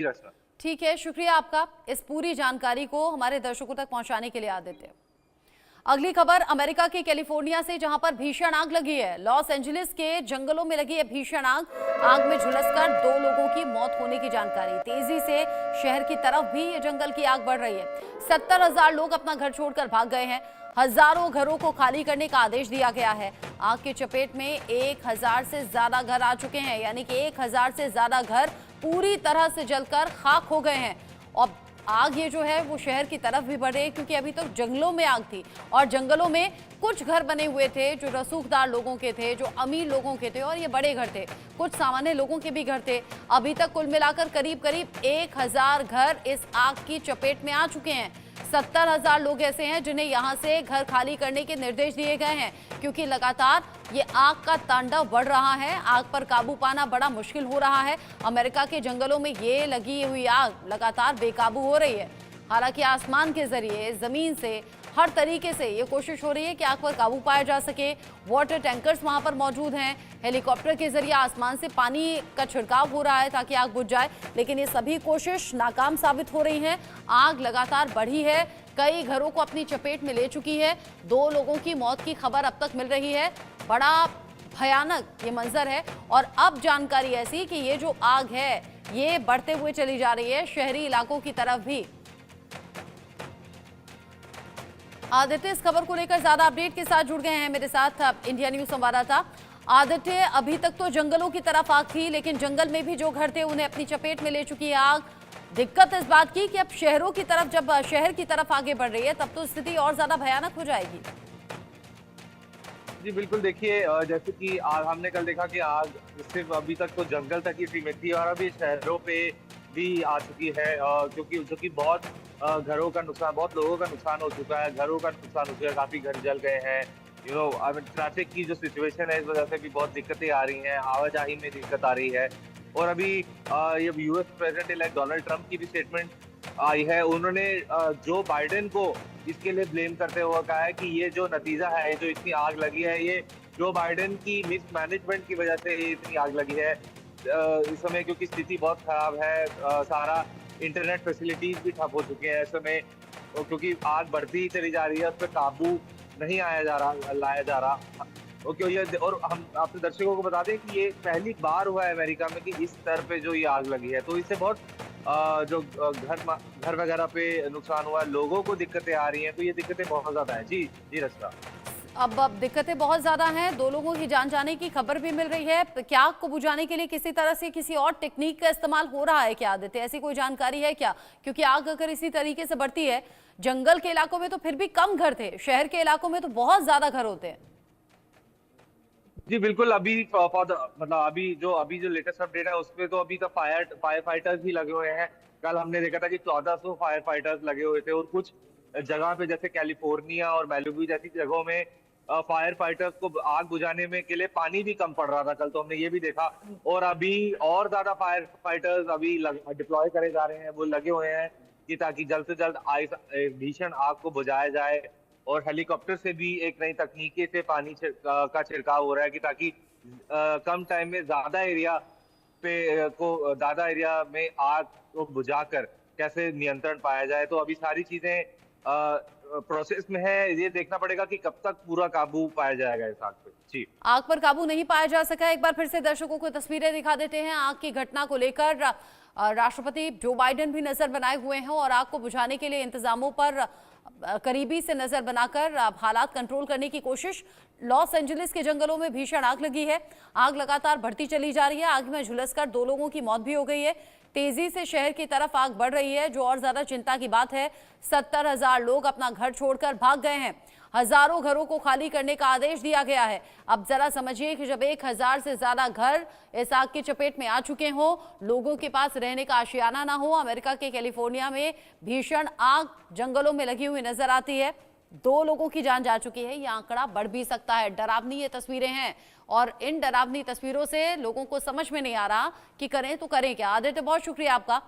जी रचना। ठीक है, शुक्रिया आपका इस पूरी जानकारी को हमारे दर्शकों तक पहुंचाने के लिए आदित्य। अगली खबर अमेरिका के कैलिफोर्निया से, जहां पर भीषण आग लगी है। लॉस एंजलिस के जंगलों में लगी है भीषण आग। आग में झुलसकर 2 लोगों की मौत होने की जानकारी। तेजी से शहर की तरफ भी ये जंगल की आग बढ़ रही है। 70,000 लोग अपना घर छोड़कर भाग गए हैं। हजारों घरों को खाली करने का आदेश दिया गया है। आग की चपेट में 1000 से ज्यादा घर आ चुके हैं, यानी कि 1000 से ज्यादा घर पूरी तरह से जलकर खाक हो गए हैं। और आग ये जो है वो शहर की तरफ भी बढ़ रही है, क्योंकि अभी तक जंगलों में आग थी और जंगलों में कुछ घर बने हुए थे जो रसूखदार लोगों के थे, जो अमीर लोगों के थे, और ये बड़े घर थे, कुछ सामान्य लोगों के भी घर थे। अभी तक कुल मिलाकर करीब करीब 1000 घर इस आग की चपेट में आ चुके हैं। 70,000 लोग ऐसे हैं जिन्हें यहां से घर खाली करने के निर्देश दिए गए हैं, क्योंकि लगातार ये आग का तांडव बढ़ रहा है। आग पर काबू पाना बड़ा मुश्किल हो रहा है। अमेरिका के जंगलों में ये लगी हुई आग लगातार बेकाबू हो रही है। हालांकि आसमान के जरिए, जमीन से, हर तरीके से ये कोशिश हो रही है कि आग पर काबू पाया जा सके। वाटर टैंकर्स वहां पर मौजूद हैं। हेलीकॉप्टर के जरिए आसमान से पानी का छिड़काव हो रहा है ताकि आग बुझ जाए, लेकिन ये सभी कोशिश नाकाम साबित हो रही हैं। आग लगातार बढ़ी है, कई घरों को अपनी चपेट में ले चुकी है। 2 लोगों की मौत की खबर अब तक मिल रही है। बड़ा भयानक ये मंजर है। और अब जानकारी ऐसी कि ये जो आग है ये बढ़ते हुए चली जा रही है शहरी इलाकों की तरफ भी। आदित्य इस खबर को लेकर ज्यादा अपडेट के साथ जुड़ गए हैं मेरे साथ इंडिया न्यूज संवाददाता आदित्य। अभी तक तो जंगलों की तरफ आग थी, लेकिन जंगल में भी जो घर थे उन्हें अपनी चपेट में ले चुकी है आग। दिक्कत इस बात की कि अब शहरों की तरफ, जब शहर की तरफ आगे बढ़ रही है, तब तो स्थिति और ज्यादा भयानक हो जाएगी। जी बिल्कुल, देखिए जैसे कि हमने कल देखा कि आग सिर्फ अभी तक तो जंगल तक ही सीमित थी और अभी शहरों पे भी आ चुकी है, क्योंकि जो कि बहुत घरों का नुकसान, बहुत लोगों का नुकसान हो चुका है, घरों का नुकसान हो चुका है, काफी घर जल गए हैं। ट्रैफिक की जो सिचुएशन है इस वजह से भी बहुत दिक्कतें आ रही हैं, आवाजाही में दिक्कत आ रही है। और अभी ये US president elect Donald Trump की भी स्टेटमेंट आई है। उन्होंने जो बाइडेन को इसके लिए ब्लेम करते हुए कहा है कि ये जो नतीजा है, जो इतनी आग लगी है, ये जो बाइडेन की मिसमैनेजमेंट की वजह से ये इतनी आग लगी है। इस समय क्योंकि स्थिति बहुत खराब है, सारा इंटरनेट फैसिलिटीज भी ठप हो चुके हैं इस समय, क्योंकि आग बढ़ती ही चली जा रही है, उस पर काबू नहीं लाया जा रहा। ओके, ये और हम आपके दर्शकों को बता दें कि ये पहली बार हुआ है अमेरिका में कि इस स्तर पे जो ये आग लगी है, तो इससे बहुत जो घर वगैरह पे नुकसान हुआ है, लोगों को दिक्कतें आ रही हैं, तो ये दिक्कतें बहुत ज्यादा है। जी जी रचना। अब दिक्कतें बहुत ज्यादा हैं। 2 लोगों की जान जाने की खबर भी मिल रही है। क्या आग को बुझाने के लिए किसी तरह से किसी और टेक्निक का इस्तेमाल हो रहा है क्या आदित्य? ऐसी कोई जानकारी है क्या? क्योंकि आग अगर इसी तरीके से बढ़ती है, जंगल के इलाकों में तो फिर भी कम घर थे, शहर के इलाकों में तो बहुत ज्यादा घर होते हैं। जी बिल्कुल, अभी जो लेटेस्ट अपडेट है उसपे तो अभी तक फायर फाइटर्स ही लगे हुए हैं। कल हमने देखा था कि 1400 फायर फाइटर्स लगे हुए थे और कुछ जगह पे जैसे कैलिफोर्निया और मैलिबू जैसी जगहों में फायर फाइटर्स को आग बुझाने में के लिए पानी भी कम पड़ रहा था। कल तो हमने ये भी देखा। और अभी और ज्यादा फायर फाइटर्स अभी डिप्लॉय करे जा रहे हैं, वो लगे हुए हैं कि ताकि जल्द से जल्द भीषण आग को बुझाया जाए। और हेलीकॉप्टर से भी एक नई तकनीकी से पानी का छिड़काव हो रहा है कि ताकि कम टाइम में ज्यादा एरिया में आग को बुझाकर कैसे नियंत्रण पाया जाए। तो अभी सारी चीजें प्रोसेस में है, ये देखना पड़ेगा कि कब तक पूरा काबू पाया जाएगा इस आग पे। जी, आग पर काबू नहीं पाया जा सका। एक बार फिर से दर्शकों को तस्वीरें दिखा देते हैं आग की घटना को लेकर। राष्ट्रपति जो बाइडेन भी नजर बनाए हुए हैं और आग को बुझाने के लिए इंतजामों पर करीबी से नजर बनाकर हालात कंट्रोल करने की कोशिश। लॉस एंजलिस के जंगलों में भीषण आग लगी है। आग लगातार बढ़ती चली जा रही है। आग में झुलसकर 2 लोगों की मौत भी हो गई है। तेजी से शहर की तरफ आग बढ़ रही है, जो और ज्यादा चिंता की बात है। 70,000 लोग अपना घर छोड़कर भाग गए हैं। हजारों घरों को खाली करने का आदेश दिया गया है। अब जरा समझिए कि जब 1000 से ज्यादा घर इस आग की चपेट में आ चुके हों, लोगों के पास रहने का आशियाना ना हो। अमेरिका के कैलिफोर्निया में भीषण आग जंगलों में लगी हुई नजर आती है। 2 लोगों की जान जा चुकी है। यह आंकड़ा बढ़ भी सकता है। डरावनी ये तस्वीरें हैं और इन डरावनी तस्वीरों से लोगों को समझ में नहीं आ रहा कि करें तो करें क्या। आदित्य, बहुत शुक्रिया आपका।